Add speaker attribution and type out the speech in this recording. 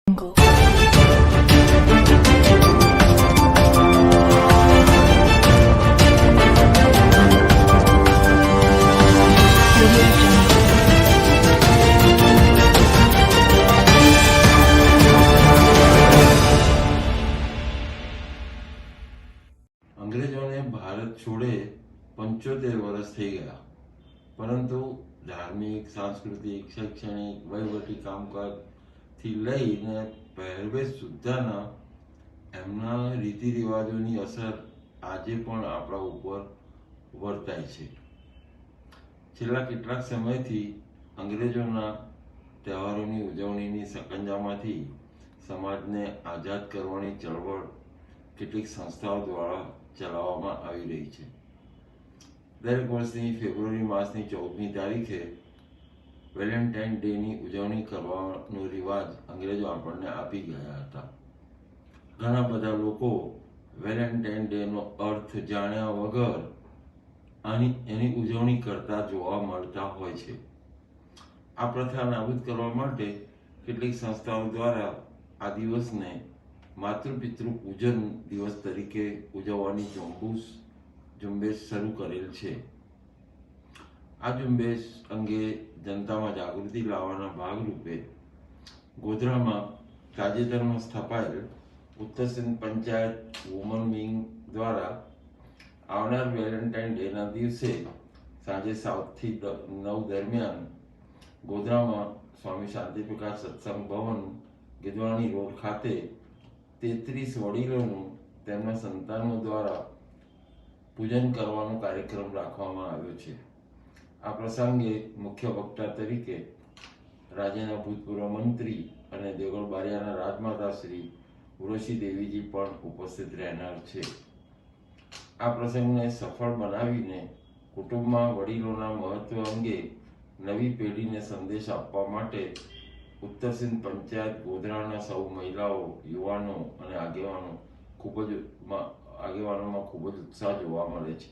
Speaker 1: અંગ્રેજોને ભારત છોડે 75 વર્ષ થઈ ગયા, પરંતુ ધાર્મિક, સાંસ્કૃતિક, શૈક્ષણિક, વહીવટી કામકાજથી લઈને પહેરવેશ સુદ્ધાના એમના રીતિ રિવાજોની અસર આજે પણ આપણા ઉપર વર્તાય છે. છેલ્લા કેટલાક સમયથી અંગ્રેજોના તહેવારોની ઉજવણીની સકંજામાંથી સમાજને આઝાદ કરવાની ચળવળ કેટલીક સંસ્થાઓ દ્વારા ચલાવવામાં આવી રહી છે. દરેક વર્ષની ફેબ્રુઆરી માસની 14મી તારીખે વેલેન્ટાઇન ડેની ઉજવણી કરવાનો રિવાજ અંગ્રેજો આપણને આપી ગયા હતા. ઘણા બધા લોકો વેલેન્ટાઇન ડેનો અર્થ જાણ્યા વગર એની ઉજવણી કરતા જોવા મળતા હોય છે. આ પ્રથા નાબૂદ કરવા માટે કેટલીક સંસ્થાઓ દ્વારા આ દિવસને માતૃપિતૃ પૂજન દિવસ તરીકે ઉજવવાની ઝુંબેશ શરૂ કરેલ છે. આ ઝુંબેશ અંગે જનતામાં જાગૃતિ લાવવાના ભાગરૂપે ગોધરામાં તાજેતરમાં સ્થાપાયેલ ઉત્તર સિંધ પંચાયત વુમન વિંગ દ્વારા આવનાર વેલેન્ટાઇન ડેના દિવસે સાંજે 7 થી 9 દરમિયાન ગોધરામાં સ્વામી શાંતિપ્રકાશ સત્સંગ ભવન, ગિદવાણી રોડ ખાતે 33 વડીલોનું તેમના સંતાનો દ્વારા પૂજન કરવાનો કાર્યક્રમ રાખવામાં આવ્યો છે. આ પ્રસંગે મુખ્ય વક્તા તરીકે રાજ્યના ભૂતપૂર્વ મંત્રી અને દેવગઢ બારિયાના રાજમાતા શ્રી ઉર્વશી દેવીજી પણ ઉપસ્થિત રહેનાર છે. આ પ્રસંગને સફળ બનાવીને કુટુંબમાં વડીલોના મહત્વ અંગે નવી પેઢીને સંદેશ આપવા માટે ઉત્તર સિંધ પંચાયત ગોધરાના સૌ મહિલાઓ, યુવાનો અને આગેવાનોમાં ખૂબ જ ઉત્સાહ જોવા મળે છે.